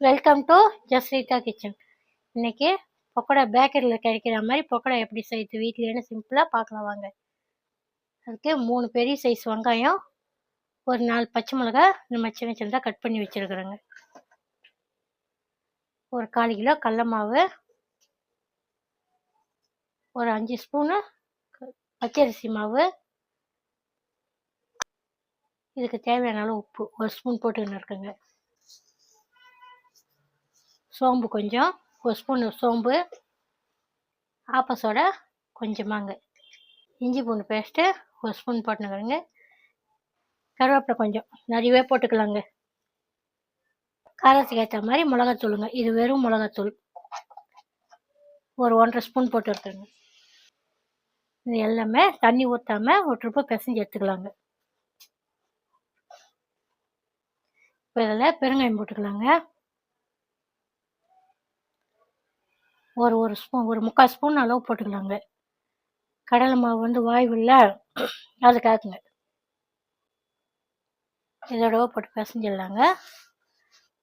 Welcome to ஜஸ்ரீதா kitchen. இன்னைக்கு பக்கோடா பேக்கரியில் கிடைக்கிற மாதிரி பக்கோடா எப்படி செய்யுது வீட்லேன்னு சிம்பிளாக பார்க்கலாம் வாங்க. அதுக்கு 3 பெரிய சைஸ் வெங்காயம், ஒரு 4 பச்சை மிளகா நம்ம சின்ன சின்னதாக கட் பண்ணி வச்சுருக்குறோங்க. ஒரு 1/4 கிலோ கடல மாவு, ஒரு 5 ஸ்பூனு பச்சரிசி மாவு, இதுக்கு தேவையான அளவு உப்பு 1 ஸ்பூன் போட்டுக்கின்னு இருக்குங்க. சோம்பு கொஞ்சம், 1 ஸ்பூன் சோம்பு, ஆப்ப சோடா கொஞ்சமாங்க, இஞ்சி பூண்டு பேஸ்ட்டு 1 ஸ்பூன் போட்டுனுக்குறேங்க. கருவேப்பிலை கொஞ்சம் நிறையவே போட்டுக்கலாங்க. காரத்துக்கு ஏற்ற மாதிரி மிளகாத்தூளுங்க, இது வெறும் மிளகாத்தூள் ஒரு 1.5 ஸ்பூன் போட்டுருக்குங்க. இது எல்லாமே தண்ணி ஊற்றாமல் ஒரு ட்ரிப்பு பிசைஞ்சு எடுத்துக்கலாங்க. இப்போ இதில் பெருங்காயம் போட்டுக்கலாங்க. ஒரு ஸ்பூன், ஒரு 3/4 ஸ்பூன் அளவு போட்டுக்கலாங்க. கடலை மாவு வந்து வாய்வு இல்லை, அதுக்காகுங்க. இதோடவே போட்டு பிசைஞ்சிடலாங்க.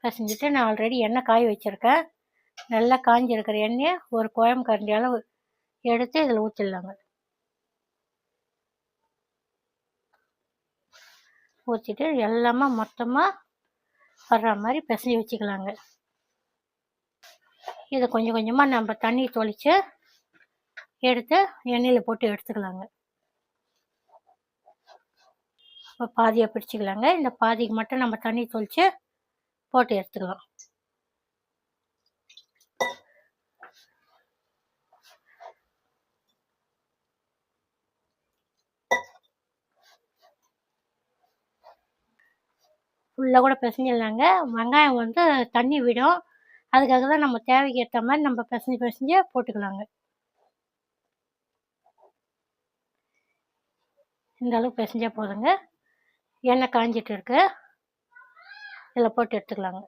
பிசைஞ்சிட்டு நான் ஆல்ரெடி எண்ணெய் காய வச்சுருக்கேன். நல்லா காஞ்சிருக்கிற எண்ணெயை ஒரு குழம்பு கரண்டி அளவு எடுத்து இதில் ஊற்றிடலாங்க. ஊற்றிட்டு எல்லாமே மொத்தமாக வர்ற மாதிரி பிசைஞ்சு வச்சுக்கலாங்க. இதை கொஞ்சம் கொஞ்சமாக நம்ம தண்ணி தொளித்து எடுத்து எண்ணெயில் போட்டு எடுத்துக்கலாங்க. இப்போ பாதியாக பிடிச்சிக்கலாங்க. இந்த பாதிக்கு மட்டும் நம்ம தண்ணி தொளித்து போட்டு எடுத்துக்கலாம். ஃபுல்லாக கூட பிசைஞ்சிடலாங்க. வெங்காயம் வந்து தண்ணி விடும், அதுக்காக தான் நம்ம தேவைக்கு ஏற்ற மாதிரி நம்ம பிசைஞ்சு போட்டுக்கலாங்க. இந்த அளவுக்கு பிசைஞ்சா போதுங்க. எண்ணெய் காஞ்சிட்டு இருக்கு, இதில் போட்டு எடுத்துக்கலாங்க.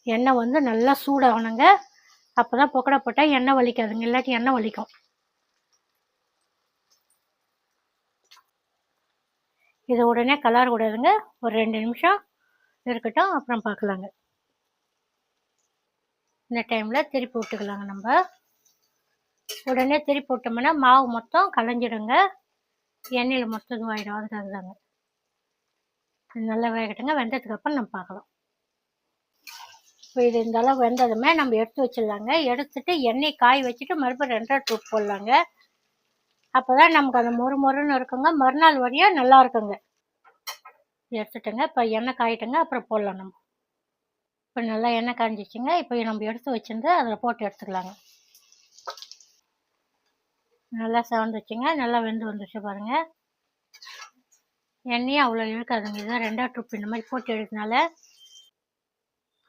எண்ணெய் வந்து நல்லா சூடாகணுங்க, அப்போ தான் பக்கோடா போட்டால் எண்ணெய் வலிக்காதுங்க, இல்லாட்டி எண்ணெய் வலிக்கும். இதை உடனே கலர் கூடாதுங்க, ஒரு 2 நிமிஷம் இருக்கட்டும், அப்புறம் பார்க்கலாங்க. இந்த டைமில் திருப்பி விட்டுக்கலாங்க. நம்ம உடனே திருப்பி விட்டோம்னா மாவு மொத்தம் கலைஞ்சிடுங்க, எண்ணெயில் மொத்தம் இதுவாகிடும், அதுக்காக தாங்க. நல்லா வேகட்டுங்க, வெந்ததுக்கு அப்புறம் நம்ம பார்க்கலாம். இப்போ இது இந்த அளவு வெந்ததுமே நம்ம எடுத்து வச்சிடலாங்க. எடுத்துட்டு எண்ணெய் காய வச்சுட்டு மறுபடியும் 2 ட்ரிப் போடலாங்க. அப்போ தான் நமக்கு அந்த மொறுன்னு இருக்குங்க, மறுநாள் வரையும் நல்லா இருக்குங்க. எடுத்துட்டுங்க, இப்போ எண்ணெய் காயிட்டுங்க, அப்புறம் போடலாம் நம்ம. இப்போ நல்லா எண்ணெய் காய்ஞ்சிச்சுங்க. இப்போ நம்ம எடுத்து வச்சிருந்து அதில் போட்டு எடுத்துக்கலாங்க. நல்லா செவந்துச்சுங்க, நல்லா வெந்து வந்துச்சு பாருங்கள். எண்ணெயும் அவ்வளோ இழுக்காதுங்க, இதுதான் 2 ட்ரிப் இந்த மாதிரி போட்டு எடுத்தனால.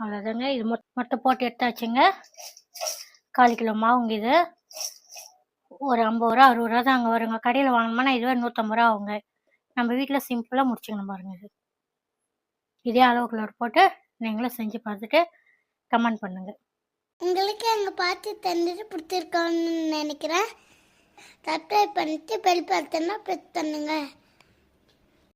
அவ்வளோதாங்க, இது மொத்தம் போட்டு எடுத்தாச்சுங்க. 1/4 கிலோ மாவுங்க. இது ஒரு 50 ரூபா 60 ரூபா தான் அங்கே வருங்க. கடையில் வாங்கினோம்னா இதுவே 150 ரூபா ஆகுங்க. நம்ம வீட்டில் சிம்பிளாக முடிச்சுக்கணும் பாருங்க. இது இதே அளவுக்குள்ள போட்டு நீங்களும் செஞ்சு பார்த்துட்டு கமெண்ட் பண்ணுங்க. உங்களுக்கு எங்கள் பார்த்து தந்துட்டு பிடிச்சிருக்கோன்னு நினைக்கிறேன். சப்ஸ்கிரைப் பண்ணிட்டு பெல் பட்டனை ப்ரெஸ் பண்ணுங்கள்.